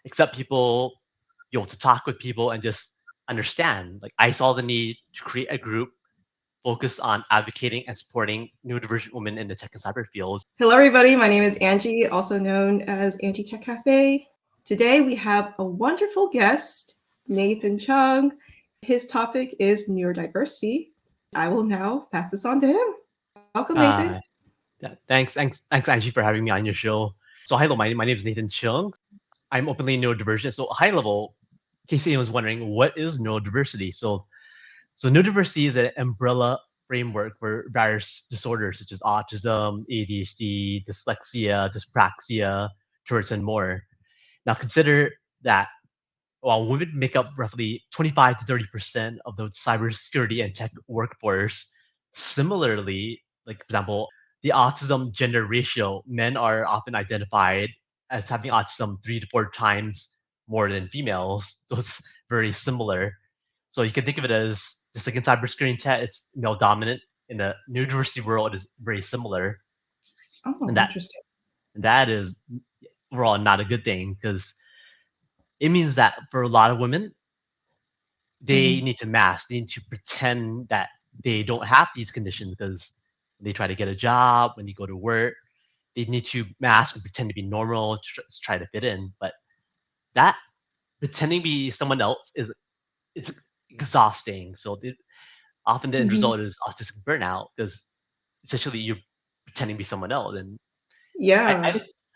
accept people, be able to talk with people and just understand. Like I saw the need to create a group focused on advocating and supporting neurodivergent women in the tech and cyber fields. Hello, everybody. My name is Angie, also known as Angie Tech Cafe. Today we have a wonderful guest, Nathan Chung. His topic is neurodiversity. I will now pass this on to him. Welcome, Nathan. Yeah, thanks, Angie, for having me on your show. So, hi, hello, my name is Nathan Chung. I'm openly neurodivergent. So, high level, in case anyone was wondering, what is neurodiversity? So neurodiversity is an umbrella framework for various disorders such as autism, ADHD, dyslexia, dyspraxia, Tourette's, and more. Now, consider that while women make up roughly 25 to 30% of the cybersecurity and tech workforce, similarly, like for example, the autism gender ratio, men are often identified as having autism 3 to 4 times more than females. So it's very similar. So you can think of it as just like in cybersecurity and tech, it's male dominant. In the neurodiversity world, it is very similar. Oh, And interesting. that is overall not a good thing because it means that for a lot of women, they need to mask, they need to pretend that they don't have these conditions because they try to get a job, when you go to work, they need to mask and pretend to be normal, try to fit in. But that pretending to be someone else it's exhausting. So often the end result is autistic burnout because essentially you're pretending to be someone else. And Yeah.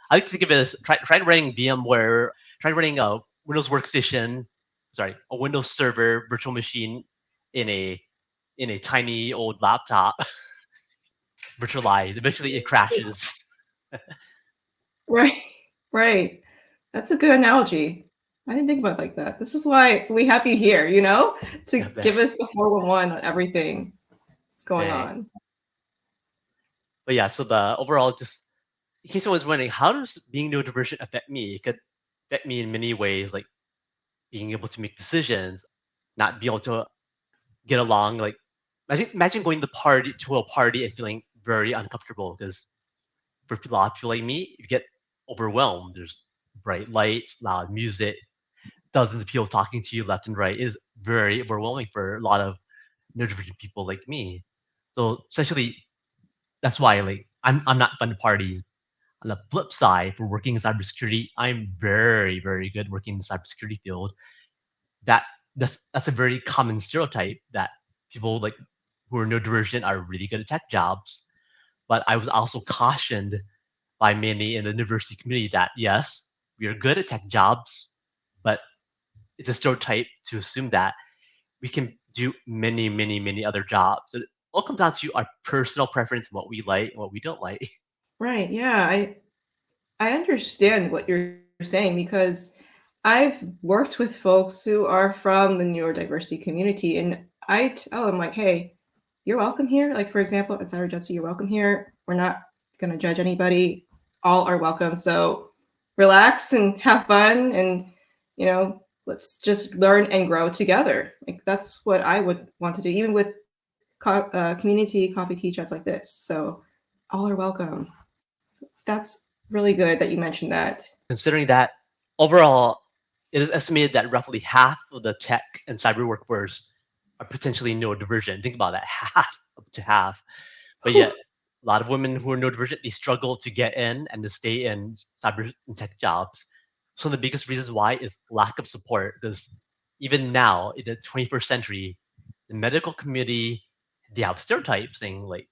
I like to think of it as try running VMware, try running a Windows workstation, a Windows server virtual machine in a tiny old laptop, virtualized. Eventually, it crashes. Right. Right. That's a good analogy. I didn't think about it like that. This is why we have you here, to Yeah, give us the 411 on everything that's going on. But yeah, so the overall, just in case someone's wondering, how does being neurodivergent affect me? It could affect me in many ways, like being able to make decisions, not be able to get along. Like imagine going to a party and feeling very uncomfortable because for a lot of people like me, you get overwhelmed. There's bright lights, loud music, dozens of people talking to you left and right. It is very overwhelming for a lot of neurodivergent people like me. So essentially, that's why like I'm not fun to parties. On the flip side, for working in cybersecurity, I'm very, very good working in the cybersecurity field. That that's a very common stereotype that people like who are neurodivergent are really good at tech jobs. But I was also cautioned by many in the university community that yes, we are good at tech jobs, but it's a stereotype to assume that we can do many, many, many other jobs. It all comes down to our personal preference, what we like and what we don't like. Right. Yeah. I understand what you're saying because I've worked with folks who are from the neurodiversity community, and I tell them like, "Hey, you're welcome here." Like for example, at Cybersecurity, you're welcome here. We're not gonna judge anybody. All are welcome. So relax and have fun, and let's just learn and grow together. Like that's what I would want to do, even with community coffee tea chats like this. So all are welcome. That's really good that you mentioned that. Considering that overall, it is estimated that roughly half of the tech and cyber workforce are potentially neurodivergent. Think about that, half up to half. But Whew. yet, a lot of women who are neurodivergent, they struggle to get in and to stay in cyber and tech jobs. So the biggest reasons why is lack of support. Because even now, in the 21st century, the medical community, they have stereotypes saying like,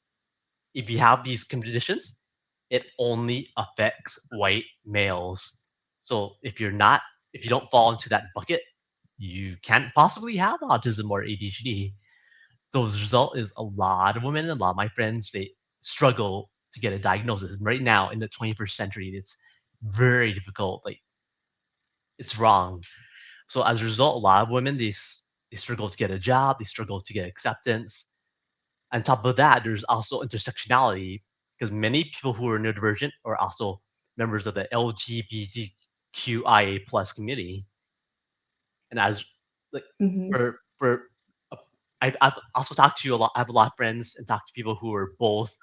if you have these conditions, it only affects white males. So if you don't fall into that bucket, you can't possibly have autism or ADHD. So as a result is a lot of women, a lot of my friends, they struggle to get a diagnosis. Right now in the 21st century, it's very difficult. Like it's wrong. So as a result, a lot of women, they struggle to get a job, they struggle to get acceptance. On top of that, there's also intersectionality because many people who are neurodivergent are also members of the LGBTQIA plus community. And as like Mhm. for I've also talked to a lot. I have a lot of friends and talked to people who are both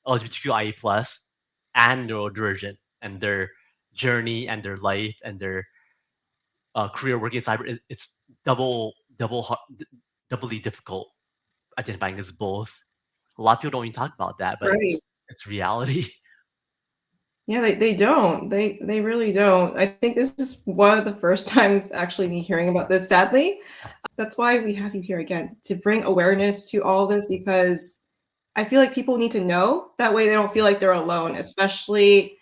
LGBTQIA plus and neurodivergent, and their journey and their life and their career working in cyber, it's doubly difficult identifying as both. A lot of people don't even talk about that, but Right. it's reality. Yeah, they don't. They really don't. I think this is one of the first times actually me hearing about this, sadly. That's why we have you here again, to bring awareness to all this, because I feel like people need to know. That way they don't feel like they're alone, especially,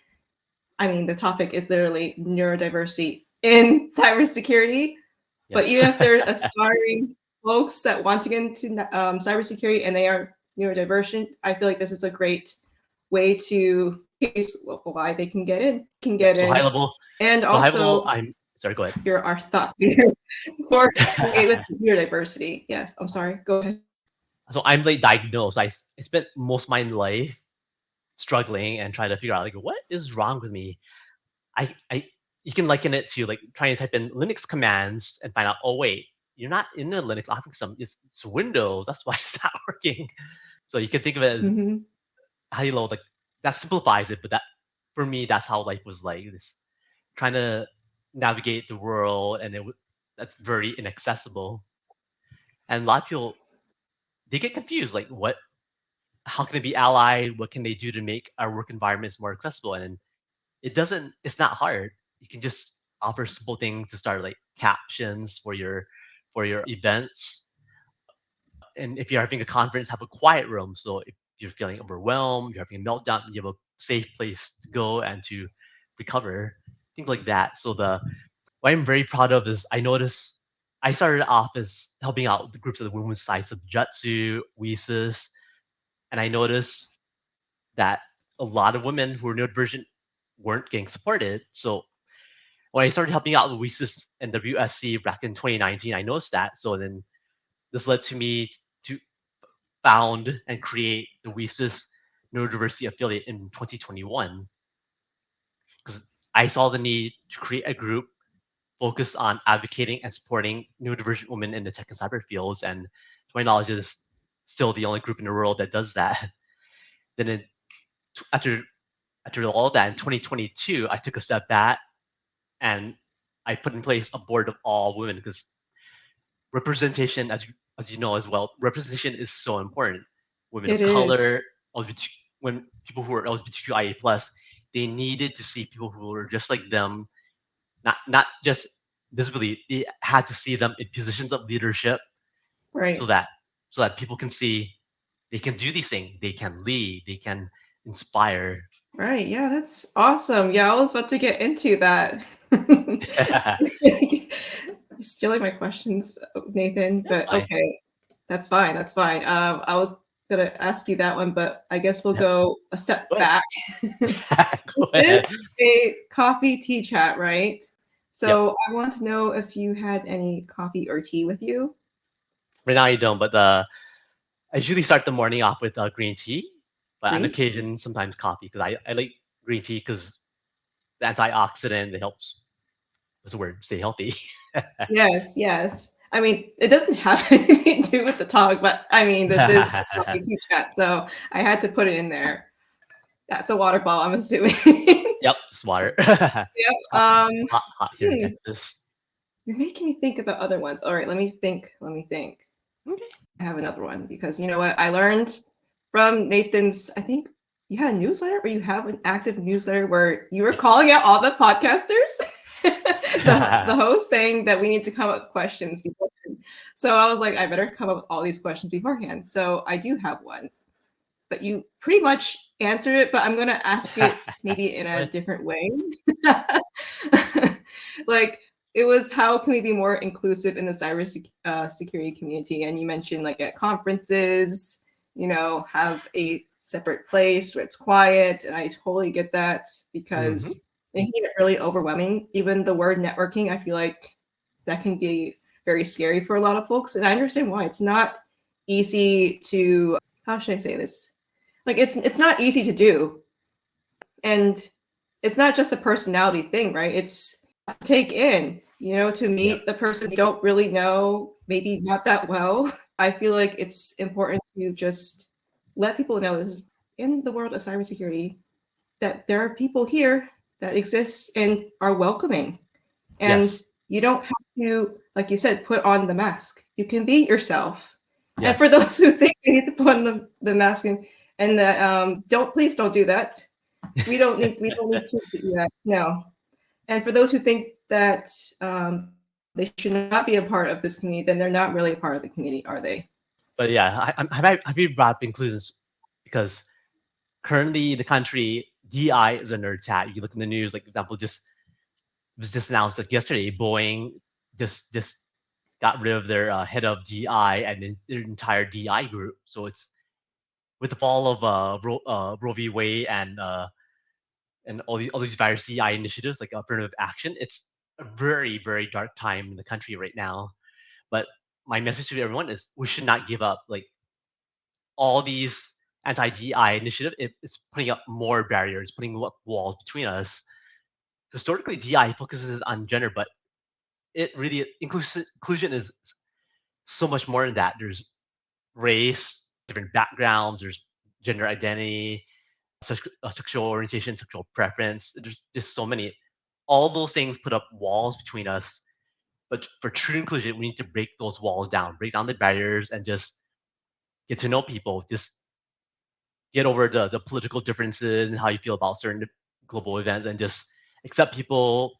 I mean, the topic is literally neurodiversity in cybersecurity. But Yes. even if they're aspiring folks that want to get into cybersecurity and they are neurodivergent, I feel like this is a great way to case why they can get in, Yep. So high level. and So high level. also I'm sorry. Go ahead. you're our thought leader for with neurodiversity. Yes, I'm sorry. Go ahead. So I'm like diagnosed. I spent most of my life struggling and trying to figure out like what is wrong with me. I you can liken it to like trying to type in Linux commands and find out, oh wait, you're not in the Linux operating system. It's Windows. That's why it's not working. So you can think of it as Mm-hmm. high low. Like that simplifies it, but that for me that's how life was like. This trying to navigate the world, and that's very inaccessible. And a lot of people they get confused. Like what? How can they be allied? What can they do to make our work environments more accessible? And it doesn't. It's not hard. You can just offer simple things to start like captions for your events. And if you're having a conference, have a quiet room. So if you're feeling overwhelmed, you're having a meltdown, you have a safe place to go and to recover, things like that. So what I'm very proud of is I started off as helping out the groups of the women's sides of Jutsu, Weesis, and I noticed that a lot of women who were neurodivergent weren't getting supported. So when I started helping out Luisis and WSC back in 2019, I noticed that. So then this led to me to found and create the Luisis Neurodiversity Affiliate in 2021 because I saw the need to create a group focused on advocating and supporting neurodivergent women in the tech and cyber fields. And to my knowledge, it is still the only group in the world that does that. Then after all that in 2022, I took a step back and I put in place a board of all women because representation, as you know as well, representation is so important. Women It of is. color, LGBT, when people who are LGBTQIA plus, they needed to see people who were just like them, not just visibly. They had to see them in positions of leadership, so Right. that people can see they can do these things, they can lead, they can inspire. Right. Yeah, that's awesome. Yeah, I was about to get into that. Stealing my questions, Nathan, That's but fine. okay. That's fine. That's fine. I was gonna ask you that one, but I guess we'll Yep. go a step Go ahead. back. Go This ahead. is a coffee tea chat, right? Yep. So I want to know if you had any coffee or tea with you. Right now you don't, but I usually start the morning off with green tea, but on Green tea? occasion sometimes coffee because I like green tea because the antioxidant it helps. What's the word? Stay healthy. Yes, yes. I mean, it doesn't have anything to do with the talk, but I mean, this is a coffee tea chat, so I had to put it in there. That's a water bottle, I'm assuming. Yep, it's water. Yep. It's hot here in Texas. You're making me think about other ones. All right, let me think. Let me think. Okay. I have another one because you know what? I learned from Nathan's, I think you had a newsletter or you have an active newsletter where you were Yep. calling out all the podcasters, the host saying that we need to come up with questions beforehand. So I was like, I better come up with all these questions beforehand. So I do have one, but you pretty much answered it, but I'm going to ask it maybe in a But different way. Like, it was how can we be more inclusive in the security community? And you mentioned like at conferences, have a separate place where it's quiet. And I totally get that mhm. because it can get really overwhelming. Even the word networking, I feel like that can be very scary for a lot of folks. And I understand why. It's not easy to, how should I say this? Like it's not easy to do. And it's not just a personality thing, right? It's take in, to Yep. meet the person you don't really know, maybe not that well. I feel like it's important to just let people know this is in the world of cybersecurity that there are people here that exist and are welcoming. And Yes. You don't have to, like you said, put on the mask. You can be yourself. And for Yes, those who think they need to put on the mask and that please don't do that. We don't need to do that. No. And for those who think that they should not be a part of this community, then they're not really a part of the community, are they? but yeah, I'm happy you brought up inclusions because currently in the country, DI is under attack. You look in the news, like for example, just it was just announced like yesterday, Boeing just got rid of their head of DI and their entire DI group. So it's with the fall of Roe v. Wade and all these various CI initiatives like affirmative action, it's a very dark time in the country right now. But my message to everyone is we should not give up. Like all these anti-DI initiative, it's putting up more barriers, putting up walls between us. Historically, DI focuses on gender, but it really inclusion is so much more than that. There's race, different backgrounds, there's gender identity, sexual orientation, sexual preference. There's just so many. All those things put up walls between us. But for true inclusion, we need to break those walls down, break down the barriers, and just get to know people. Just get over the political differences and how you feel about certain global events, and just accept people,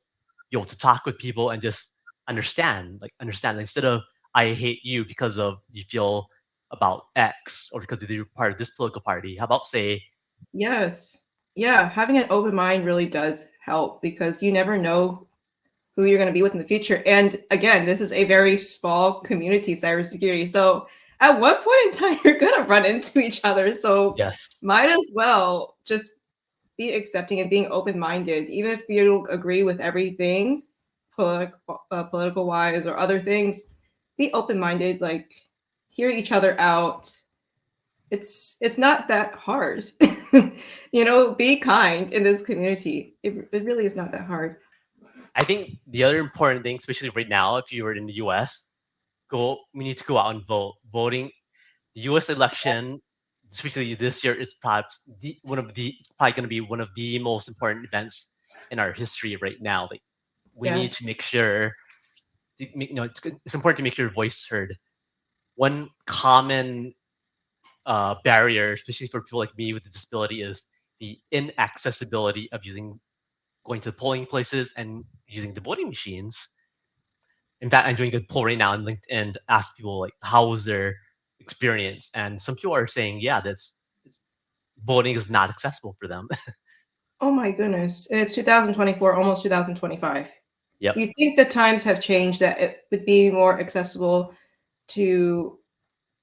be able to talk with people, and just understand instead of I hate you because of you feel about X or because you're part of this political party. How about say Yes. Yeah, having an open mind really does help because you never know who you're going to be with in the future. And again, this is a very small community, cybersecurity. So at one point in time, you're going to run into each other. So yes? might as well just be accepting and being open minded, even if you don't agree with everything, political wise or other things. Be open minded, like hear each other out. It's not that hard. Be kind in this community. It really is not that hard. I think the other important thing, especially right now, if you were in the US, we need to go out and vote. Voting, the US election, especially this year, is perhaps probably going to be one of the most important events in our history right now. Like we need Yes. to make sure, it's important to make your voice heard. One common barrier, especially for people like me with a disability, is the inaccessibility of going to the polling places and using the voting machines. In fact, I'm doing a poll right now on LinkedIn to ask people like how was their experience, and some people are saying, yeah, voting is not accessible for them. Oh my goodness. It's 2024, almost 2025. Yep. You think the times have changed that it would be more accessible to,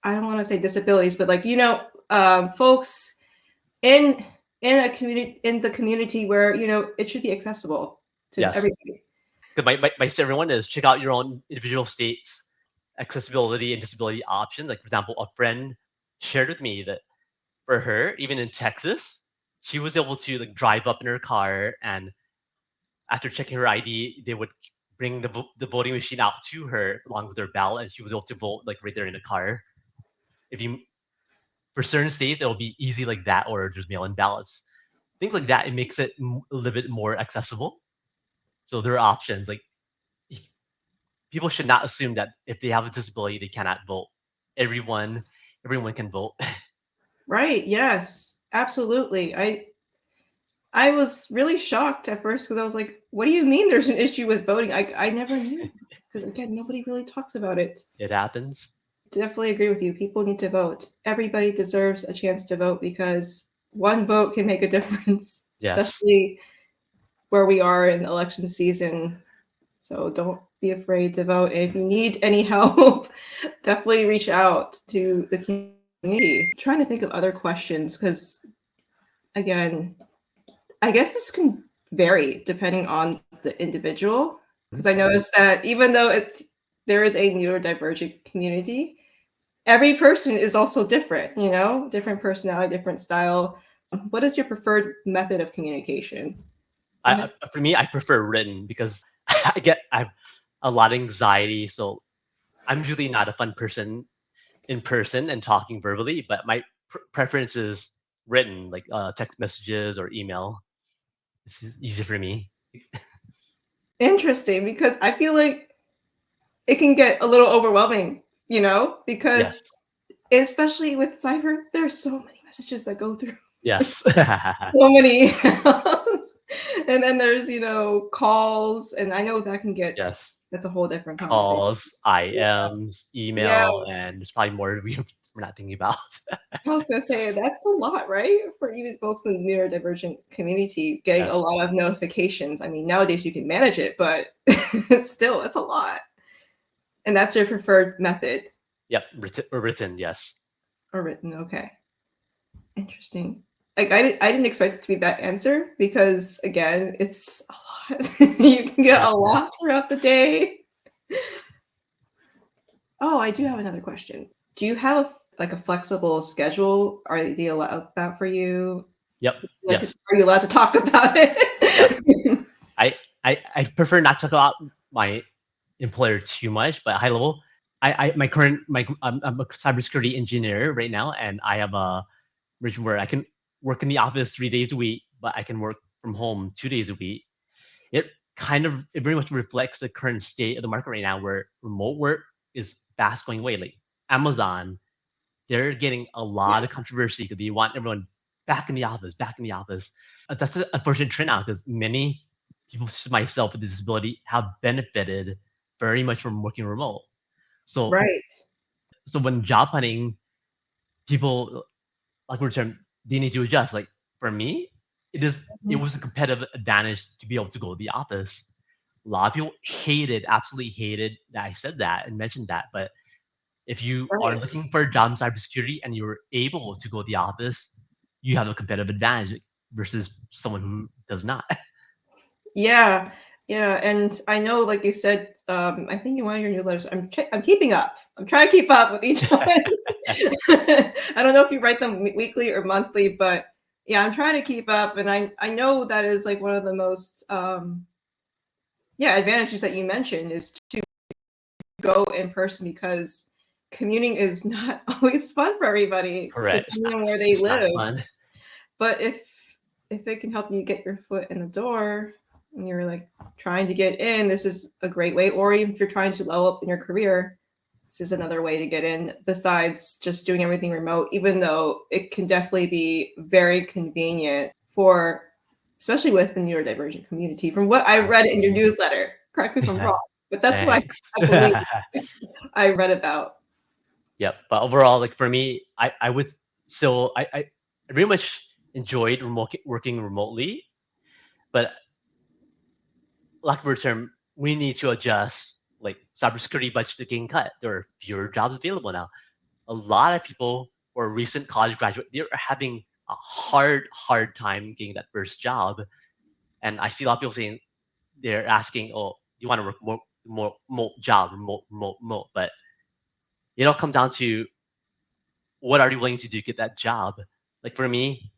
I don't want to say disabilities, but like, folks in in the community where, it should be accessible to Yes. everybody. My advice to everyone is check out your own individual states accessibility and disability options. Like for example, a friend shared with me that for her, even in Texas, she was able to like drive up in her car, and after checking her ID, they would bring the voting machine out to her along with her ballot, and she was able to vote like right there in the car. If you For certain states, it'll be easy like that, or just mail-in ballots. Things like that. It makes it a little bit more accessible. So there are options. Like people should not assume that if they have a disability, they cannot vote. Everyone, everyone can vote. Right. Yes. Absolutely. I was really shocked at first because I was like, what do you mean there's an issue with voting? I never knew because again, nobody really talks about it. It happens. Definitely agree with you. People need to vote. Everybody deserves a chance to vote because one vote can make a difference, Yes. especially where we are in election season. So don't be afraid to vote. And if you need any help, definitely reach out to the community. I'm trying to think of other questions because, again, I guess this can vary depending on the individual. Because I noticed that even though there is a neurodivergent community, every person is also different, different personality, different style. What is your preferred method of communication? Go ahead. For me, I prefer written because I have a lot of anxiety, so I'm usually not a fun person in person and talking verbally. But my preference is written, like text messages or email. This is easy for me. Interesting, because I feel like it can get a little overwhelming, because Yes. especially with cyber, there's so many messages that go through, Yes. so many emails. And then there's, calls, and I know that can get Yes. that's a whole different conversation. Calls, IMs, Yeah, email, and there's probably more we're not thinking about. I was gonna say that's a lot, right? For even folks in the neurodivergent community, getting a Yes. lot of notifications. I mean, nowadays you can manage it, but it's a lot. And that's your preferred method Yep. Written. Yes. or written. Okay. Interesting. Like I didn't expect it to be that answer because again, it's a lot. You can get a lot throughout the day. Oh, I do have another question. Do you have like a flexible schedule? Are they allow that for you? Yep. Yes. Are you allowed to talk about Yep. it? I, I prefer not to talk about my employer too much, but high level. My current I'm a cybersecurity engineer right now, and I have a version where I can work in the office 3 days a week, but I can work from home 2 days a week. It very much reflects the current state of the market right now, where remote work is fast going away. Like Amazon, they're getting a Yeah, lot of controversy because they want everyone back in the office, back in the office. That's an unfortunate trend now because many people, such as myself with a disability, have benefited very much from working remote. So, right. so when job hunting, people like we're term they need to adjust. Like for me, it Mhm. was a competitive advantage to be able to go to the office. A lot of people absolutely hated that I said that and mentioned that, but if you are Right. looking for a job in cybersecurity and you're able to go to the office, you have a competitive advantage versus someone who does not. Yeah. Yeah. And I know, like you said, I think in one of your newsletters, I'm keeping up. I'm trying to keep up with each one. I don't know if you write them weekly or monthly, but yeah, I'm trying to keep up. And I know that is like one of the most yeah, advantages that you mentioned is to go in person because commuting is not always fun for everybody, Correct. depending on where they It's not live. fun. But if it can help you get your foot in the door and you're like trying to get in, this is a great way. Or even if you're trying to level up in your career, this is another way to get in besides just doing everything remote, even though it can definitely be very convenient for, especially with the neurodivergent community. From what I read in your Absolutely. newsletter, correct me if I'm wrong, but that's what Thanks. I believe I read about. Yep. But overall, like for me, I would still I very much enjoyed working remotely, but lack of a term, we need to adjust. Like cybersecurity budget getting cut. There are fewer jobs available now. A lot of people or recent college graduate, they're having a hard time getting that first job. And I see a lot of people saying they're asking, "Oh, you want to work more remote job, remote?" But it all comes down to what are you willing to do to get that job. Like for me,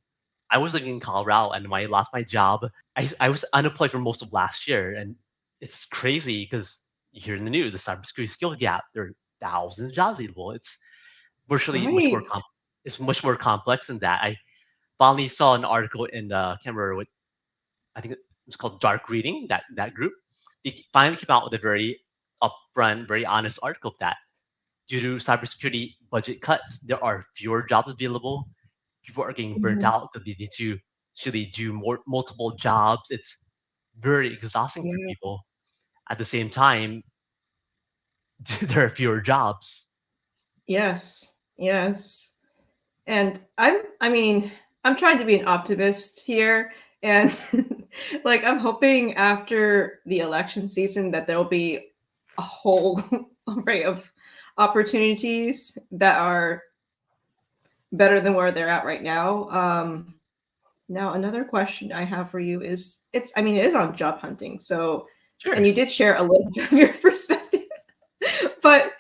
I was living in Colorado, and when I lost my job, I was unemployed for most of last year, and it's crazy because you hear in the news the cybersecurity skill gap. There are thousands of jobs available. It's virtually Right. it's much more complex than that. I finally saw an article in I can't remember what I think it was called Dark Reading, that group. They finally came out with a very upfront, very honest article of that. Due to cybersecurity budget cuts, there are fewer jobs available. People are getting burnt Mhm. out because they need to actually do multiple jobs. It's very exhausting for Yeah. people. At the same time, there are fewer jobs. Yes. Yes. And I mean, I'm trying to be an optimist here. And like, I'm hoping after the election season that there'll be a whole array of opportunities that are better than where they're at right now. Now, another question I have for you is I mean, it is on job hunting. So, and Sure, you did share a little bit of your perspective, but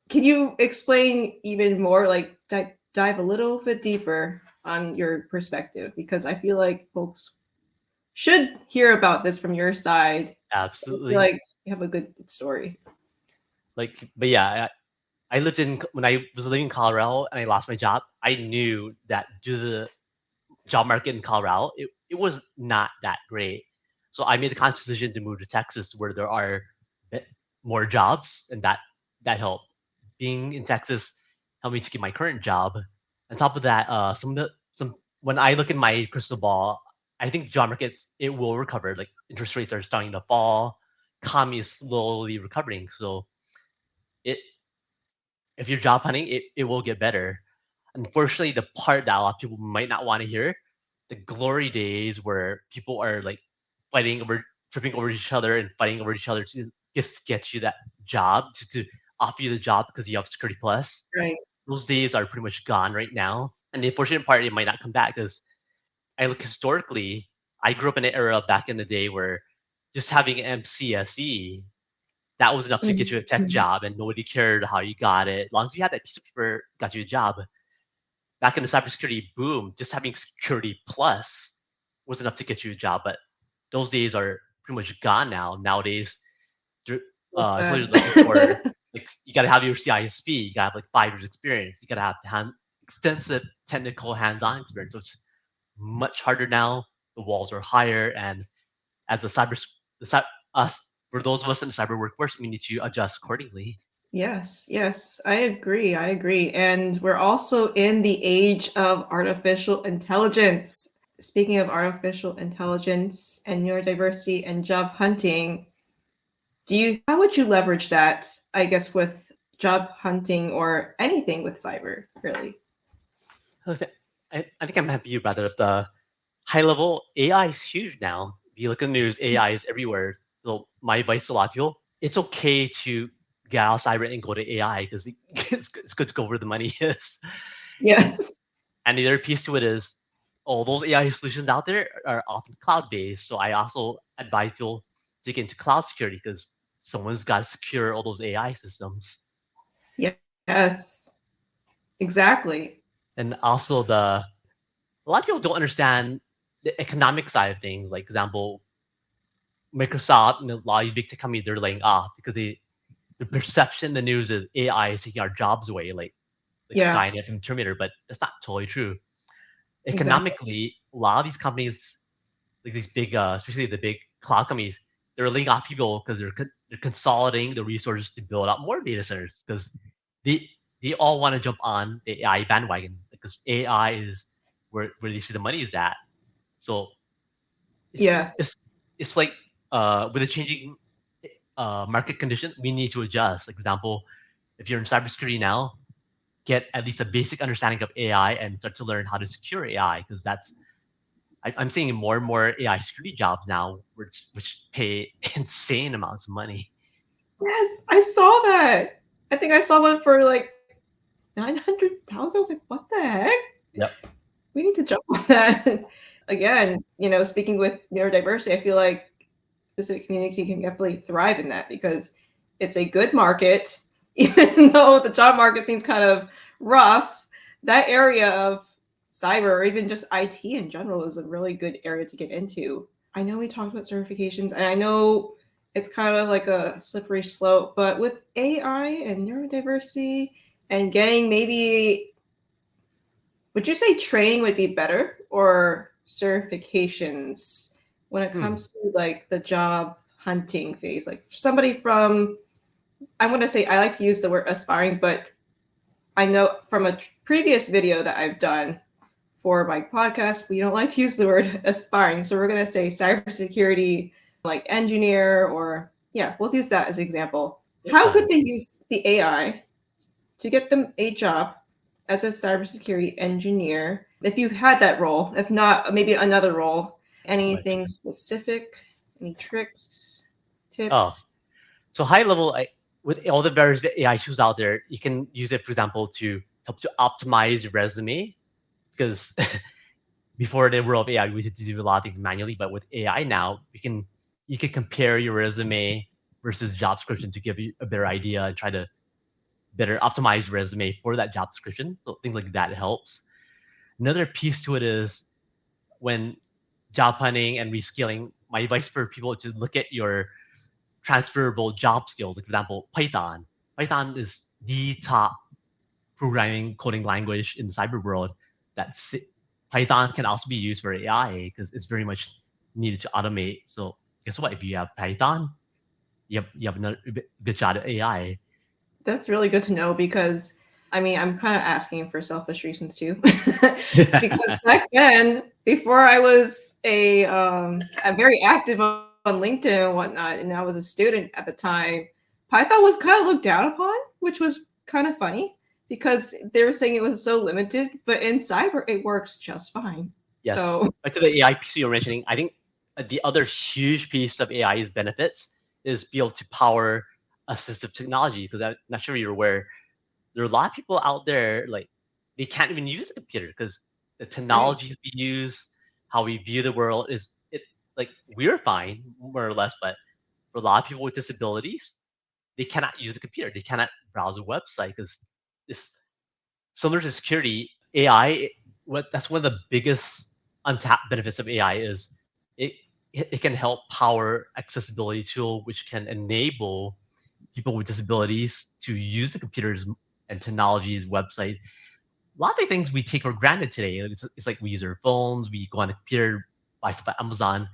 can you explain even more, like dive a little bit deeper on your perspective? Because I feel like folks should hear about this from your side. So I feel absolutely. like you have a good story. But yeah, I lived in when I was living in Colorado and I lost my job. I knew that due to the job market in Colorado, it was not that great. So I made the conscious decision to move to Texas where there are more jobs, and that helped. Being in Texas helped me to keep my current job. On top of that, some when I look in my crystal ball, I think the job market it will recover. Like interest rates are starting to fall, economy is slowly recovering. So it if you're job hunting, it will get better. Unfortunately, the part that a lot of people might not want to hear, the glory days where people are like fighting over, tripping over each other and fighting over each other to just get you that job, to offer you the job because you have Security Plus. Right. Those days are pretty much gone right now. And the unfortunate part, it might not come back because I look historically, I grew up in an era back in the day where just having an MCSE, that was enough to get you a tech Mhm. job and nobody cared how you got it. As long as you had that piece of paper, got you a job. Back in the cybersecurity boom, just having Security Plus was enough to get you a job. But those days are pretty much gone now. Nowadays, So people are sad. looking for like you got to have your CISP, you got to have like 5 years experience, you got to have extensive technical hands-on experience. So it's much harder now. The walls are higher, and as a us for those of us in the cyber workforce, we need to adjust accordingly. Yes, yes, I agree. I agree. And we're also in the age of artificial intelligence. Speaking of artificial intelligence and neurodiversity and job hunting, how would you leverage that, I guess, with job hunting or anything with cyber, really? Okay. I think I'm happy you brought it up. The high level AI is huge now. If you look at the news, AI is everywhere. So my advice to a lot of people, it's okay to get out of cyber and go to AI because it's good to go where the money is. Yes. And the other piece to it is all those AI solutions out there are often cloud based. So I also advise people to get into cloud security because someone's got to secure all those AI systems. Yes, exactly. And also a lot of people don't understand the economic side of things. Like example, Microsoft and a lot of these big tech companies they're laying off because the perception, the news is AI is taking our jobs away, like Yeah, Skynet and Terminator, but that's not totally true. exactly. Economically, a lot of these companies, like these big, especially the big cloud companies, they're laying off people because they're consolidating the resources to build out more data centers because they they all want to jump on the AI bandwagon because AI is where they see the money is at. So it's Yeah. just it's like with the changing market condition, we need to adjust. Like, for example, if you're in cybersecurity now, get at least a basic understanding of AI and start to learn how to secure AI because I'm seeing more and more AI security jobs now, which pay insane amounts of money. Yes, I saw that. I think I saw one for like 900,000. I was like, what the heck? Yep. We need to jump on that. Again, speaking with neurodiversity, I feel like the civic community can definitely thrive in that because it's a good market, even though the job market seems kind of rough. That area of cyber or even just IT in general is a really good area to get into. I know we talked about certifications, and I know it's kind of like a slippery slope, but with AI and neurodiversity and getting maybe, would you say training would be better or certifications when it Hmm. comes to like the job hunting phase? Like somebody from, I want to say, I like to use the word aspiring, but I know from a previous video that I've done for my podcast, we don't like to use the word aspiring. So we're going to say cybersecurity, like engineer, or yeah, we'll use that as an example. That's How could fine. they use the AI to get them a job as a cybersecurity engineer if you've had that role? If not, maybe another role. Right. Anything specific? Any tricks, Oh, tips? so high level, with all the various AI tools out there, you can use it, for example, to help to optimize your resume because before the world of AI, we had to do a lot of things manually, but with AI now, you can compare your resume versus job description to give you a better idea and try to better optimize your resume for that job description. So things like that helps. Another piece to it is when job hunting and reskilling, my advice for people is to look at your transferable job skills. Like for example, Python. Python is the top programming coding language in the cyber world. That's Python can also be used for AI because it's very much needed to automate. So guess what? If you have Python, you have another good shot at AI. That's really good to know because I mean, I'm kind of asking for selfish reasons too. Because back then, before I was a very active on LinkedIn and whatnot, and I was a student at the time, Python was kind of looked down upon, which was kind of funny because they were saying it was so limited, but in cyber it works just fine. Yes, So back to the AI piece you're mentioning. I think the other huge piece of AI's benefits is be able to power assistive technology. Because I'm not sure you're aware, there are a lot of people out there like they can't even use a computer because the right. technologies we use, how we view the world is it like we're fine more or less, but for a lot of people with disabilities, they cannot use the computer. They cannot browse a website because it's similar to security. AI, what that's one of the biggest untapped benefits of AI is it it can help power accessibility tool, which can enable people with disabilities to use the computers and technologies, websites. A lot of the things we take for granted today. It's like we use our phones, we go on a computer, buy stuff at Amazon.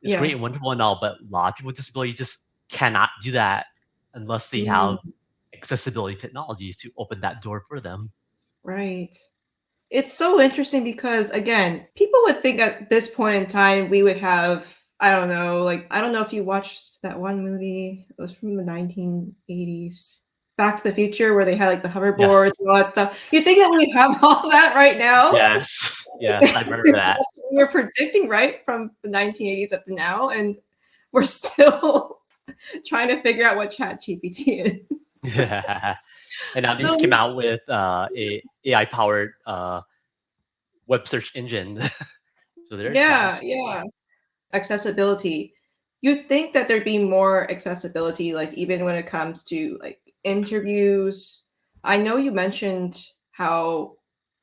It's great and Yes. wonderful and all, but a lot of people with disabilities just cannot do that unless they have Mm, accessibility technologies to open that door for them. right. It's so interesting because again, people would think at this point in time we would have, I don't know, like I don't know if you watched that one movie. It was from the 1980s. Back to the Future where they had like the hoverboards Yes. and all that stuff. You think that we have all that right now? Yes. Yes. I That's remember that. what we were predicting, right? From the 1980s up to now, and we're still trying to figure out what Chat GPT is. Yeah. And now they So just came out with a AI powered web search engine. So there's that. yeah, yeah. Accessibility. You'd think that there'd be more accessibility, like even when it comes to like interviews. I know you mentioned how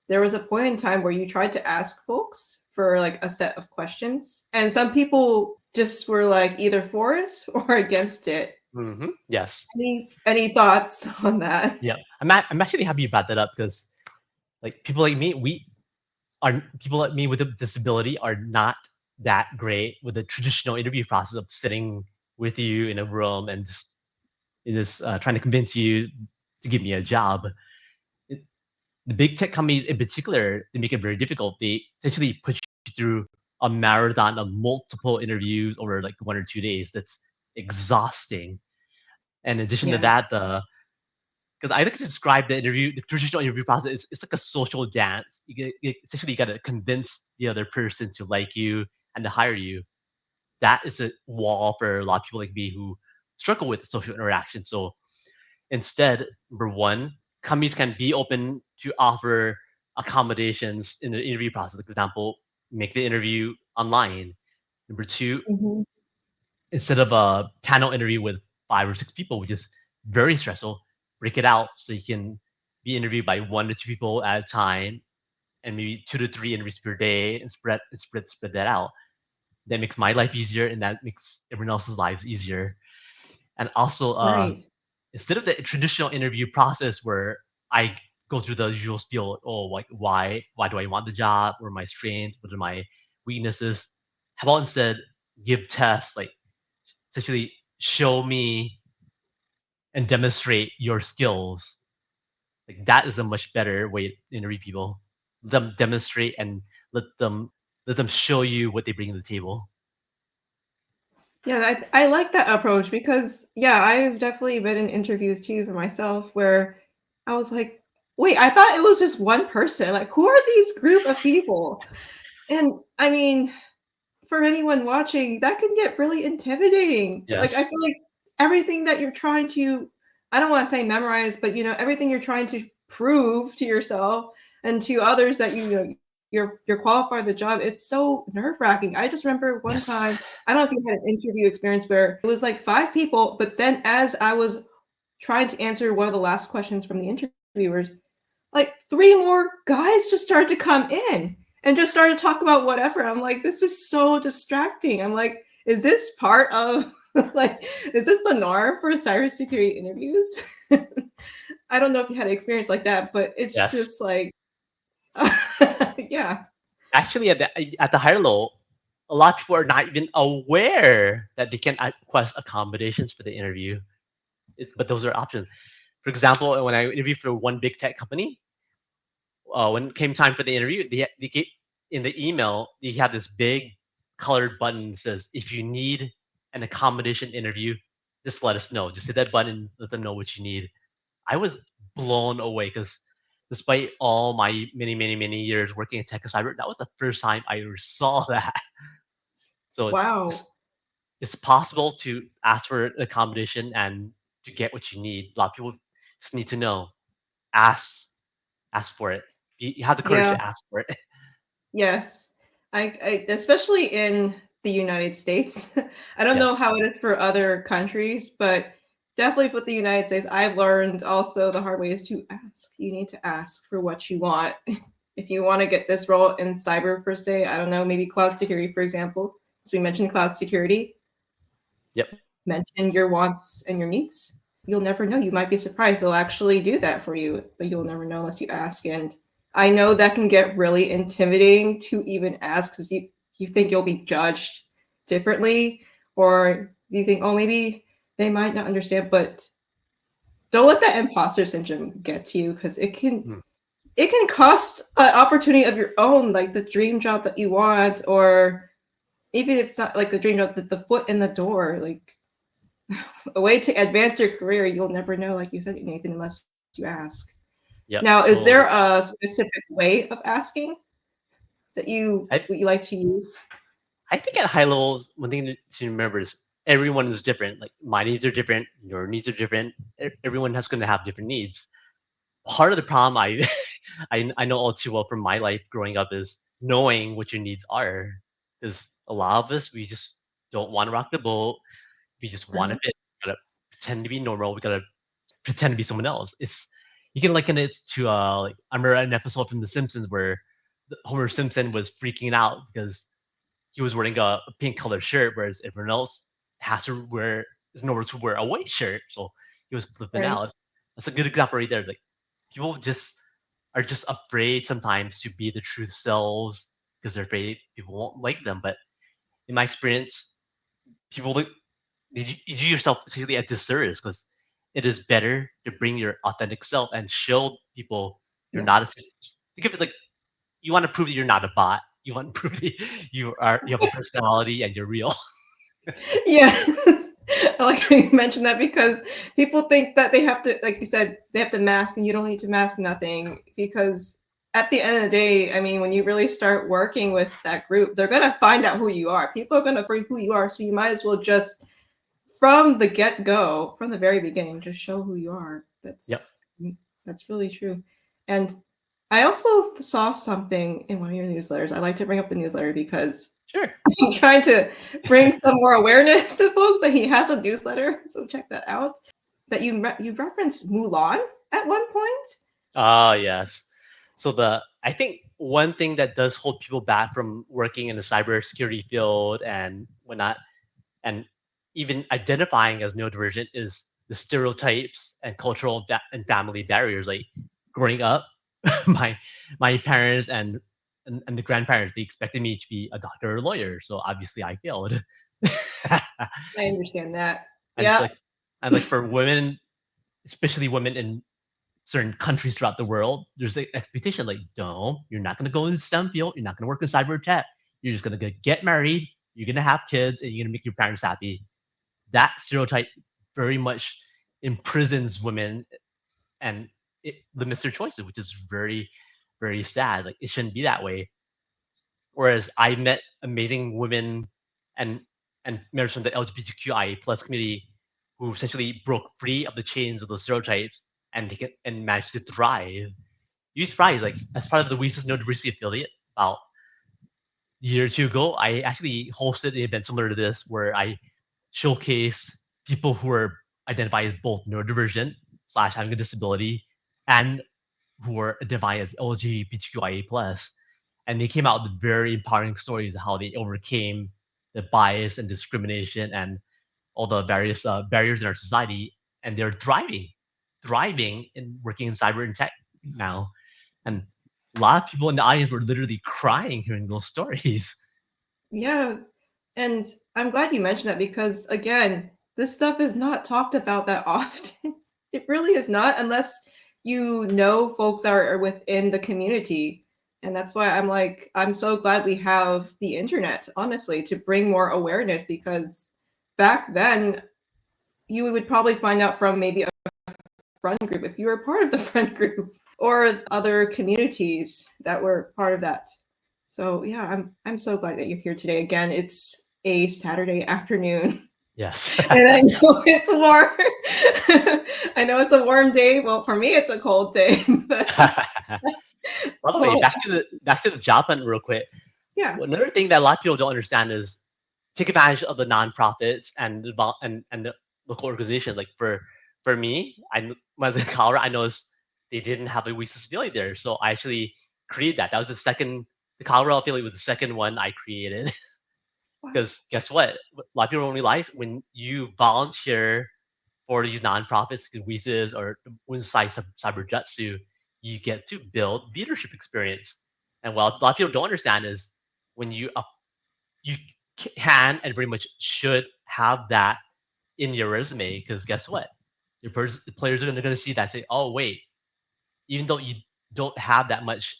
there was a point in time where you tried to ask folks for like a set of questions, and some people just were like either for it or against it. Yes. Any thoughts on that? Yeah. I'm actually happy you brought that up because like people like me, we are people like me with a disability are not that great with the traditional interview process of sitting with you in a room and just trying to convince you to give me a job. It, the big tech companies in particular, they make it very difficult. They essentially put you through a marathon of multiple interviews over like 1 or 2 days. That's exhausting. And in addition to that, Yes. the because I like to describe the interview, the traditional interview process is it's like a social dance. Essentially you got to convince the other person to like you and to hire you. That is a wall for a lot of people like me who struggle with social interaction. So instead, number one, companies can be open to offer accommodations in the interview process. Like, for example, make the interview online. Number two, Mhm. instead of a panel interview with 5 or 6 people, which is very stressful, break it out so you can be interviewed by 1 to 2 people at a time and maybe 2 to 3 interviews per day and spread that out. That makes my life easier and that makes everyone else's lives easier. And also, Right. instead of the traditional interview process where I go through the usual spiel, oh, like why do I want the job? What are my strengths? What are my weaknesses? How about instead give tests like essentially show me and demonstrate your skills. Like that is a much better way to interview people. Let them demonstrate and let them let them show you what they bring to the table. Yeah, I like that approach because yeah, I've definitely been in interviews too for myself where I was like, wait, I thought it was just one person. Like, who are these group of people? And I mean, for anyone watching, that can get really intimidating. Like, I Yes. feel like everything that you're trying to, I don't want to say memorize, but everything you're trying to prove to yourself and to others that you're qualified for the job. It's so nerve wracking. I just remember one Yes. time, I don't know if you had an interview experience where it was like 5 people, but then as I was trying to answer one of the last questions from the interviewers, like 3 more guys just started to come in and just started to talk about whatever. I'm like, this is so distracting. I'm like, is this part of like, is this the norm for cybersecurity interviews? I don't know if you had an experience like that, but it's Yes. just like, yeah. Actually, at the higher level, a lot of people are not even aware that they can request accommodations for the interview. But those are options. For example, when I interviewed for one big tech company, when it came time for the interview, they gave, in the email, they had this big colored button that says, if you need an accommodation interview, just let us know. Just hit that button, let them know what you need. I was blown away because despite all my many years working in tech and cyber, that was the first time I ever saw that. So Wow. it's possible to ask for an accommodation and to get what you need. A lot of people just need to know. Ask ask for it. You have the courage Yeah. to ask for it. Yes. I especially in the United States. I don't know Yes. how it is for other countries, but definitely with the United States, I've learned also the hard way is to ask. You need to ask for what you want. If you want to get this role in cyber per se, I don't know, maybe cloud security, for example. So we mentioned cloud security, Yep. mention your wants and your needs. You'll never know. You might be surprised they'll actually do that for you, but you'll never know unless you ask. And I know that can get really intimidating to even ask because you think you'll be judged differently, or you think, oh, maybe they might not understand. But don't let that imposter syndrome get to you because Mm. it can cost an opportunity of your own, like the dream job that you want, or even if it's not like the dream job, the foot in the door, like a way to advance your career, you'll never know, like you said, Nathan, unless you ask. Now, Yep. is there Totally. a specific way of asking that I you like to use? I think at high levels, one thing to remember is everyone is different. Like my needs are different, your needs are different. Everyone has going to have different needs. Part of the problem I know all too well from my life growing up is knowing what your needs are. Because a lot of us we just don't want to rock the boat. We just want to Right. fit. We gotta pretend to be normal. We gotta pretend to be someone else. It's you can liken it to like I remember an episode from The Simpsons where Homer Simpson was freaking out because he was wearing a pink colored shirt, whereas everyone else has to wear is in order to wear a white shirt. So he was flipping Right. out. That's a good example right there. Like people just are just afraid sometimes to be the true selves because they're afraid people won't like them. But in my experience, people look you do yourself essentially a disservice because it is better to bring your authentic self and show people you're not a Yes. think of it like you want to prove that you're not a bot. You want to prove that you have a personality and you're real. Yes. I like how you mentioned that because people think that they have to, like you said, they have to mask, and you don't need to mask nothing because at the end of the day, I mean, when you really start working with that group, they're gonna find out who you are. People are gonna find who you are, so you might as well just from the get go, from the very beginning, just show who you are. Yep. That's really true. And I also saw something in one of your newsletters. I like to bring up the newsletter because Sure. I'm trying to bring some more awareness to folks that he has a newsletter. So check that out. That you referenced Mulan at one point. Ah, yes. So I think one thing that does hold people back from working in the cybersecurity field and whatnot, and even identifying as neurodivergent is the stereotypes and cultural and family barriers. Like growing up, my my parents and the grandparents they expected me to be a doctor or a lawyer, so obviously I failed. I understand that. and Yeah. like and like for women, especially women in certain countries throughout the world, there's an expectation like, no, you're not going to go in the STEM field. You're not going to work in cyber tech. You're just going to get married. You're going to have kids and you're going to make your parents happy. That stereotype very much imprisons women and it limits their choices, which is very sad. Like it shouldn't be that way. Whereas I met amazing women and members from the LGBTQIA plus community who essentially broke free of the chains of those stereotypes and they can and managed to thrive. You'd be surprised, like as part of the WeSys Neurodiversity affiliate, about a year or two ago, I actually hosted an event similar to this where I showcase people who are identified as both neurodivergent slash having a disability and who are identified as LGBTQIA plus, and they came out with very empowering stories of how they overcame the bias and discrimination and all the various barriers in our society, and they're thriving in working in cyber and tech now. And a lot of people in the audience were literally crying hearing those stories. Yeah. And I'm glad you mentioned that because, again, this stuff is not talked about that often. It really is not, unless you know folks are within the community. And that's why I'm like, I'm so glad we have the internet, honestly, to bring more awareness because back then you would probably find out from maybe a friend group if you were part of the friend group or other communities that were part of that. So yeah, I'm so glad that you're here today. Again, it's a Saturday afternoon, Yes. and I know it's warm. I know it's a warm day. Well, for me, it's a cold day, but By the way, well, back to the job hunt real quick. yeah. Another thing that a lot of people don't understand is take advantage of the nonprofits and and the local organizations. Like for me, when I was in Colorado, I noticed they didn't have a WeSys affiliate there, so I actually created that. That was the second. The Colorado affiliate was the second one I created. Wow. Because guess what? A lot of people don't realize when you volunteer for these nonprofits, WeSys or inside Cyberjutsu, you get to build leadership experience. And what a lot of people don't understand is when you can and very much should have that in your resume because guess what? The players are going to see that and say, oh wait, even though you don't have that much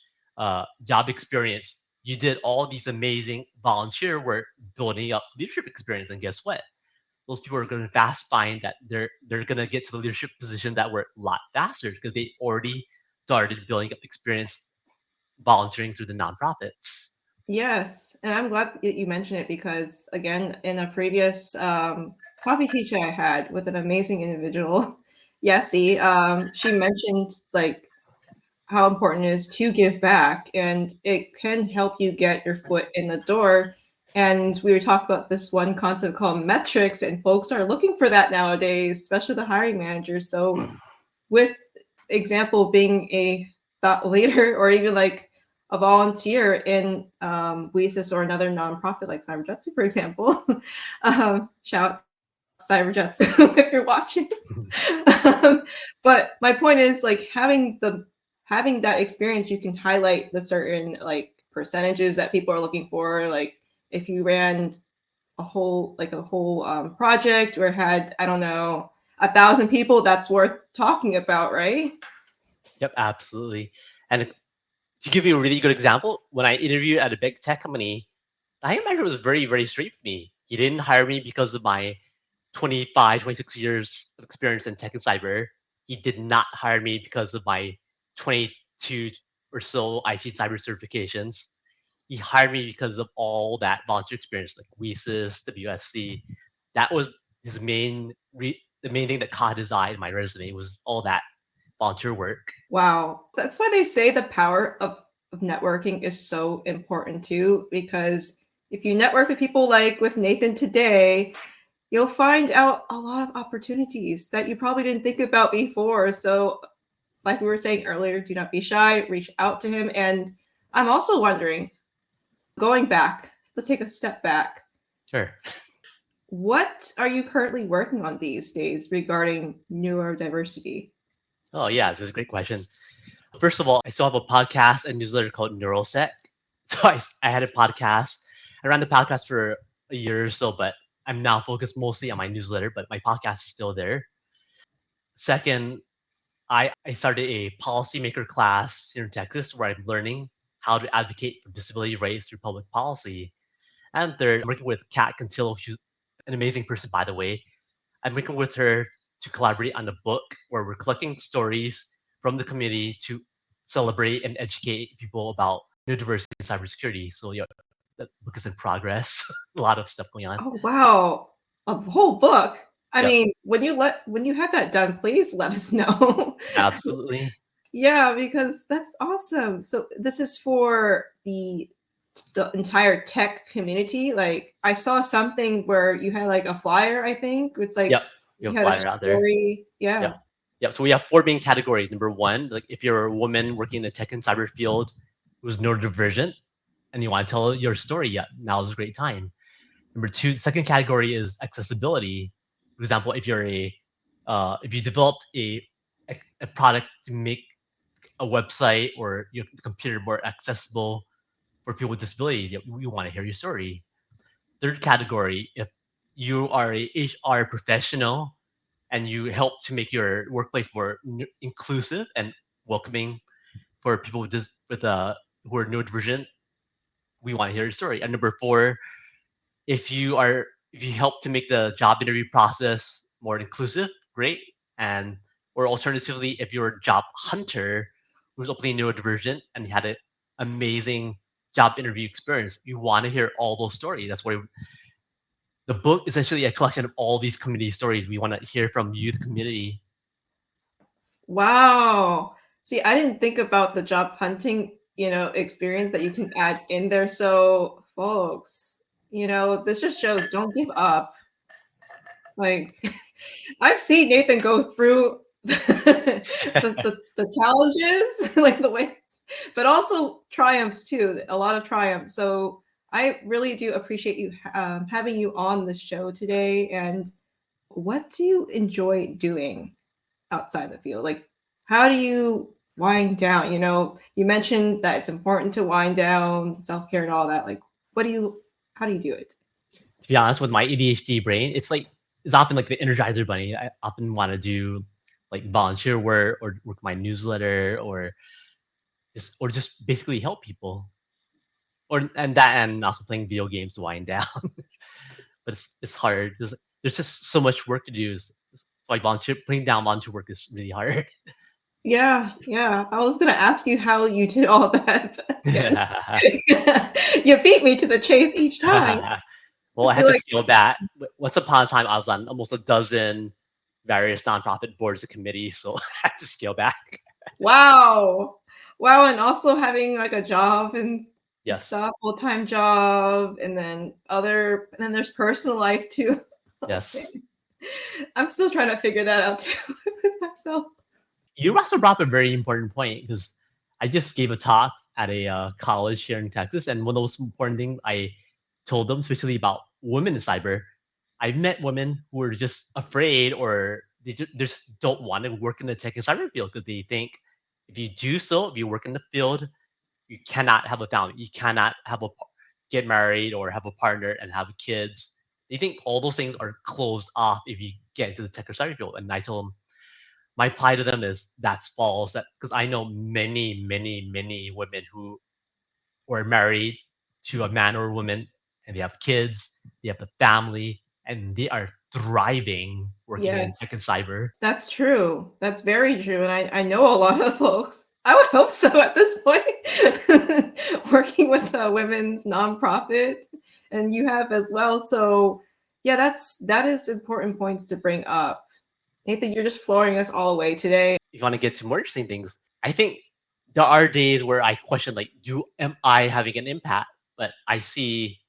job experience, you did all these amazing volunteer work building up leadership experience. And guess what? Those people are going to fast find that they're going to get to the leadership position that were a lot faster because they already started building up experience volunteering through the nonprofits. Yes, and I'm glad that you mentioned it because, again, in a previous coffee teacher I had with an amazing individual, Yessie, she mentioned like how important it is to give back, and it can help you get your foot in the door. And we were talking about this one concept called metrics, and folks are looking for that nowadays, especially the hiring managers. So with example being a thought leader or even like a volunteer in WESIS or another nonprofit like Cyberjutsu, for example. Shout out Cyberjutsu if you're watching. um, but my point is like having that experience, you can highlight the certain like percentages that people are looking for. Like if you ran a whole project or had, I don't know, 1,000 people, that's worth talking about, right? Yep, absolutely. And to give you a really good example, when I interviewed at a big tech company, the hiring manager was very, very straight with me. He didn't hire me because of my 25, 26 years of experience in tech and cyber. He did not hire me because of my 22 or so IT cyber certifications. He hired me because of all that volunteer experience, like WeSys, WSC. That was the main thing that caught his eye in my resume was all that volunteer work. Wow. That's why they say the power of networking is so important too, because if you network with people like with Nathan today, you'll find out a lot of opportunities that you probably didn't think about before. So, like we were saying earlier, do not be shy, reach out to him. And I'm also wondering, going back, let's take a step back. Sure. What are you currently working on these days regarding neurodiversity? Oh yeah, this is a great question. First of all, I still have a podcast and newsletter called Neurosec. So I had a podcast. I ran the podcast for a year or so, but I'm now focused mostly on my newsletter, but my podcast is still there. Second, I started a policymaker class here in Texas where I'm learning how to advocate for disability rights through public policy. And third, I'm working with Kat Cantillo, who's an amazing person, by the way. I'm working with her to collaborate on a book where we're collecting stories from the community to celebrate and educate people about neurodiversity and cybersecurity. So yeah, that book is in progress. A lot of stuff going on. Oh wow, a whole book. I Yep, mean, when you have that done, please let us know. absolutely. Yeah, because that's awesome. So this is for the entire tech community. Like I saw something where you had like a flyer, I think. It's Yep, like you you have a had a flyer out there. story. Yep. Yeah. Yep. So we have four main categories. Number one, like if you're a woman working in the tech and cyber field who's neurodivergent and you want to tell your story, yeah, now is a great time. Number two, the second category is accessibility. For example, if you developed a product to make a website or your computer more accessible for people with disabilities, yeah, we want to hear your story. Third category, if you are a HR professional and you help to make your workplace more inclusive and welcoming for people with this who are neurodivergent, we want to hear your story. And number four, if you are if you help to make the job interview process more inclusive, great. And or alternatively, if you're a job hunter who's openly neurodivergent and you had an amazing job interview experience, you want to hear all those stories. That's why the book is essentially a collection of all these community stories. We want to hear from you, the community. Wow. See, I didn't think about the job hunting, experience that you can add in there. So, folks, this just shows don't give up. Like, I've seen Nathan go through the challenges, like the ways, but also triumphs too. A lot of triumphs. So I really do appreciate you having you on this show today. And what do you enjoy doing outside the field? Like, how do you wind down? You mentioned that it's important to wind down, self care, and all that. Like, how do you do it? To be honest, with my ADHD brain, it's often like the Energizer Bunny. I often want to do like volunteer work or work my newsletter or just basically help people. And also playing video games to wind down. But it's hard. There's just so much work to do. So like putting down volunteer work is really hard. Yeah, yeah. I was gonna ask you how you did all that, but again, you beat me to the chase each time. I Well, I had feel to like, scale back. Once upon a time, I was on almost a dozen various nonprofit boards and committees, so I had to scale back. wow, wow, and also having like a job and Yes, stuff, full-time job, and then there's personal life too. Okay. yes. I'm still trying to figure that out too with myself. You also brought up a very important point because I just gave a talk at a college here in Texas, and one of the most important things I told them, especially about women in cyber, I've met women who are just afraid or they just don't want to work in the tech and cyber field because they think if you do so, if you work in the field, you cannot have a family, you cannot get married or have a partner and have kids. They think all those things are closed off if you get into the tech or cyber field. And I told them my reply to them is that's false. That because I know many, many, many women who were married to a man or a woman and they have kids, they have a family, and they are thriving working in Yes, tech and cyber. that's true. That's very true. And I know a lot of folks. I would hope so at this point, working with a women's nonprofit, and you have as well. So yeah, that is important points to bring up. Nathan, you're just flooring us all away today. If you want to get to more interesting things, I think there are days where I question like, do am I having an impact? But I see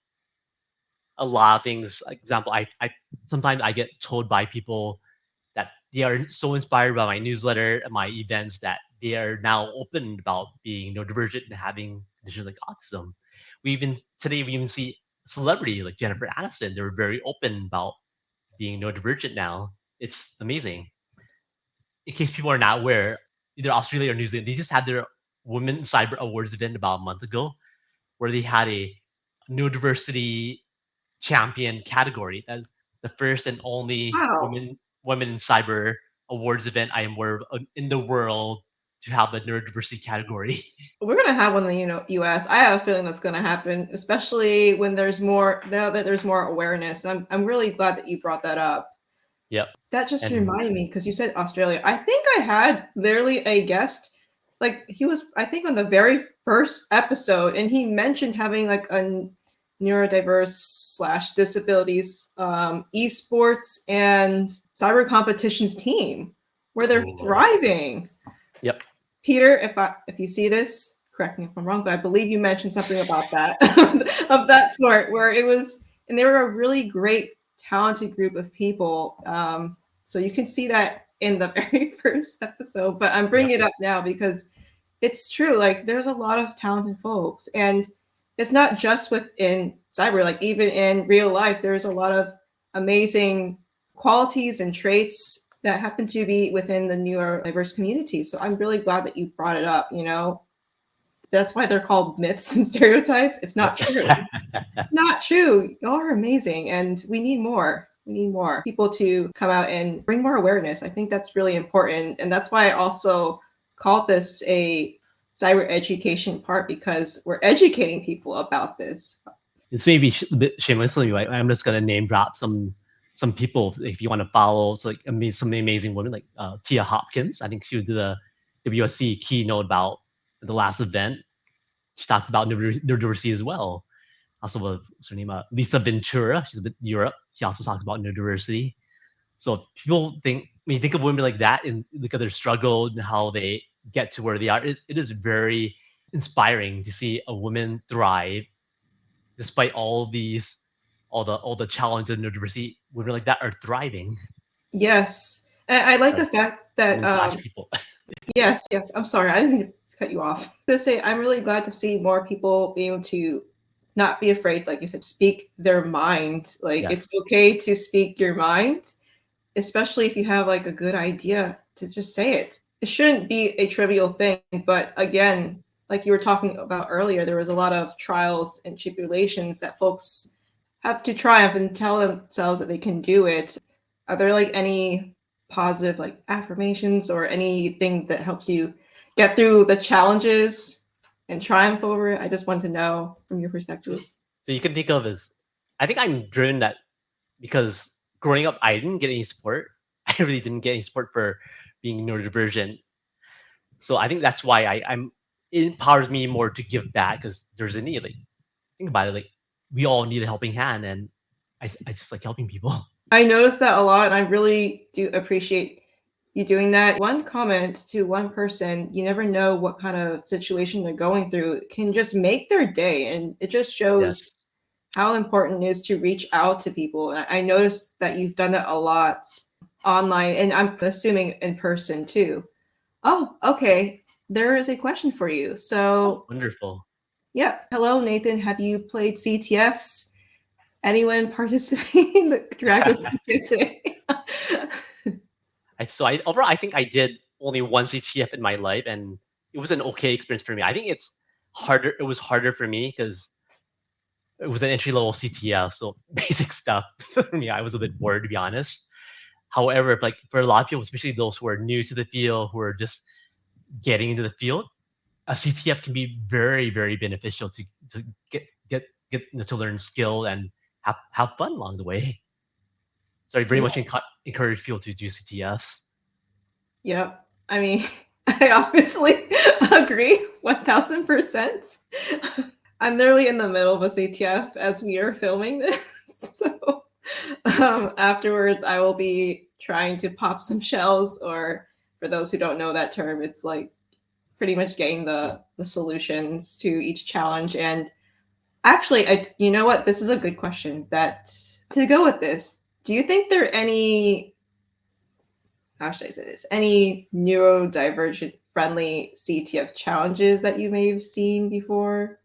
a lot of things. Like example, I sometimes I get told by people that they are so inspired by my newsletter and my events that they are now open about being neurodivergent and having conditions like autism. We even see celebrity like Jennifer Aniston. They're very open about being neurodivergent now. It's amazing. In case people are not aware, either Australia or New Zealand, they just had their Women Cyber Awards event about a month ago, where they had a neurodiversity champion category. That's the first and only Wow. women in cyber awards event I am aware of in the world to have a neurodiversity category. We're gonna have one in the US. I have a feeling that's gonna happen, especially when there's more now that there's more awareness. I'm really glad that you brought that up. Yep. That just And reminded me because you said Australia. I think I had literally a guest, like he was, I think, on the very first episode, and he mentioned having like a neurodiverse slash disabilities esports and cyber competitions team where they're cool. thriving. Yep. Peter, if you see this, correct me if I'm wrong, but I believe you mentioned something about that of that sort, where it was, and they were a really great, talented group of people. So you can see that in the very first episode, but I'm Yep. bringing it up now because it's true. Like there's a lot of talented folks, and it's not just within cyber. Like even in real life, there's a lot of amazing qualities and traits that happen to be within the neurodiverse community. So I'm really glad that you brought it up. That's why they're called myths and stereotypes. It's not true. Not true. Y'all are amazing, and we need more. We need more people to come out and bring more awareness. I think that's really important, and that's why I also called this a cyber education part, because we're educating people about this. It's maybe a bit shamelessly, right? I'm just gonna name drop some people if you want to follow. So like some amazing women like Tia Hopkins. I think she did a WSC keynote about the last event. She talks about neurodiversity as well. Also, what's her name? Lisa Ventura. She's in Europe. She also talks about neurodiversity. So people think when you think of women like that and look at their struggle and how they get to where they are, it is very inspiring to see a woman thrive despite all the challenges and neurodiversity. Women like that are thriving. Yes, and I like the Sorry, fact that people. yes, I'm sorry, I didn't mean to cut you off. To say, I'm really glad to see more people being able to not be afraid, like you said, speak their mind. Like Yes. it's okay to speak your mind, especially if you have like a good idea, to just say it. It shouldn't be a trivial thing, but again, like you were talking about earlier, there was a lot of trials and tribulations that folks have to triumph and tell themselves that they can do it. Are there like any positive like affirmations or anything that helps you get through the challenges and triumph over it? I just want to know from your perspective. So you can think of as, I think I'm driven that because growing up, I didn't get any support. I really didn't get any support for being neurodivergent. So I think that's why it empowers me more to give back because there's a need. Like, think about it, like we all need a helping hand, and I just like helping people. I noticed that a lot, and I really do appreciate you doing that. One comment to one person, you never know what kind of situation they're going through, can just make their day. And it just shows Yes. how important it is to reach out to people. And I noticed that you've done that a lot online, and I'm assuming in person too. Oh, okay. There is a question for you. So, Wonderful. yeah. Hello, Nathan. Have you played CTFs? Anyone participating in the Dragon CTF today? Overall, I think I did only one CTF in my life, and it was an okay experience for me. I think it's harder. It was harder for me because it was an entry level CTF, so basic stuff for me. I was a bit bored, to be honest. However, like for a lot of people, especially those who are new to the field, who are just getting into the field, a CTF can be very, very beneficial to get to learn skill and have fun along the way. So I very much encourage people to do CTFs. Yep. I mean, I obviously agree 1000%. I'm literally in the middle of a CTF as we are filming this. So afterwards, I will be trying to pop some shells, or for those who don't know that term, it's like pretty much getting the solutions to each challenge. And actually, you know what? This is a good question that to go with this. Do you think there are any, how should I say this, any neurodivergent friendly CTF challenges that you may have seen before?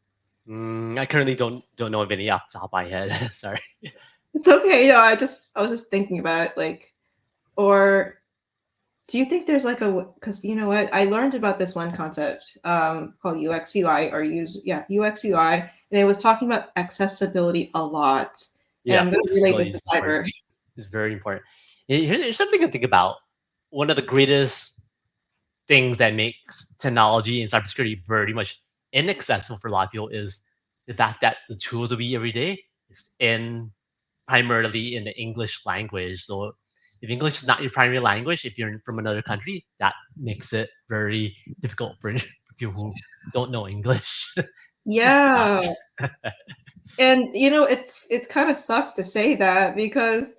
I currentently don't know of any off the top of my head. Sorry. It's okay. You know, I was just thinking about it, like, or do you think there's like because you know what, I learned about this one concept called UX UI UX UI, and it was talking about accessibility a lot. And Yeah, I'm going to relate this to cyber. it's very important. Here's something to think about. One of the greatest things that makes technology and cybersecurity very much inaccessible for a lot of people is the fact that the tools we every day is primarily in the English language. So if English is not your primary language, if you're from another country, that makes it very difficult for people who don't know English. Yeah. And you know, it kind of sucks to say that, because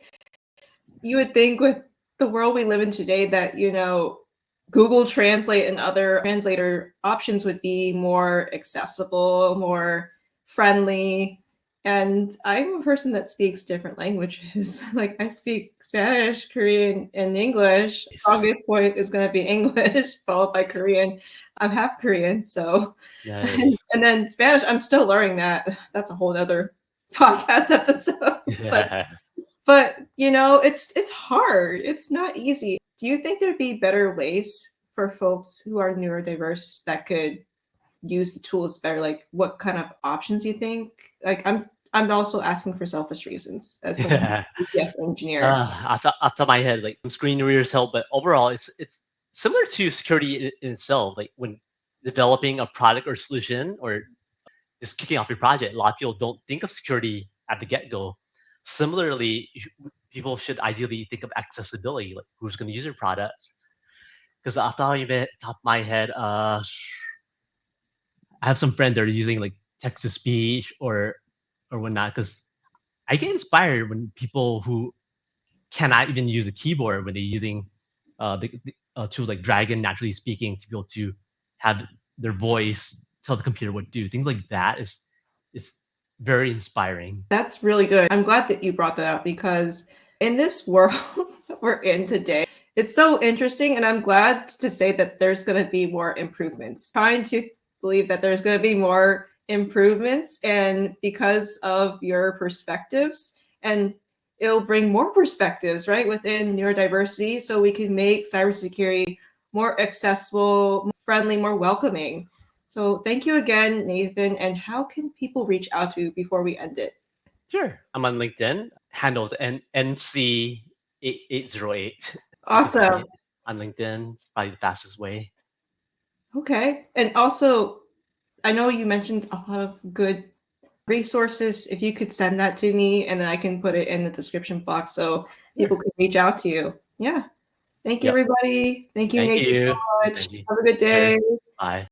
you would think with the world we live in today that, you know, Google Translate and other translator options would be more accessible, more friendly. And I'm a person that speaks different languages. Like I speak Spanish, Korean, and English. Strongest point is going to be English, followed by Korean. I'm half Korean, so Nice. and then Spanish. I'm still learning that. That's a whole other podcast episode. Yeah. But you know, it's hard. It's not easy. Do you think there'd be better ways for folks who are neurodiverse that could use the tools better? Like, what kind of options you think? Like, I'm also asking for selfish reasons as someone Yeah. who's a CF engineer. Off the top of my head, like some screen readers help, but overall, it's similar to security in itself. Like when developing a product or solution, or just kicking off your project, a lot of people don't think of security at the get go. Similarly, people should ideally think of accessibility, like who's going to use your product. Because off the top of my head, I have some friends that are using like text to speech or whatnot. Because I get inspired when people who cannot even use a keyboard when they're using the tools like Dragon Naturally Speaking to be able to have their voice tell the computer what to do. Things like that is very inspiring. That's really good. I'm glad that you brought that up because in this world that we're in today, it's so interesting. And I'm glad to say that there's going to be more improvements. Trying to believe that there's going to be more improvements. And because of your perspectives, and it'll bring more perspectives, right, within neurodiversity so we can make cybersecurity more accessible, more friendly, more welcoming. So thank you again, Nathan. And how can people reach out to you before we end it? Sure. I'm on LinkedIn. Handles NC8808. So you can find me Awesome. on LinkedIn. It's probably the fastest way. Okay. And also, I know you mentioned a lot of good resources. If you could send that to me and then I can put it in the description box so people Sure. can reach out to you. Yeah. Thank you, Yep. everybody. Thank you, Thank Nathan, you. so Thanks, much. Angie. Have a good Later. day. Bye.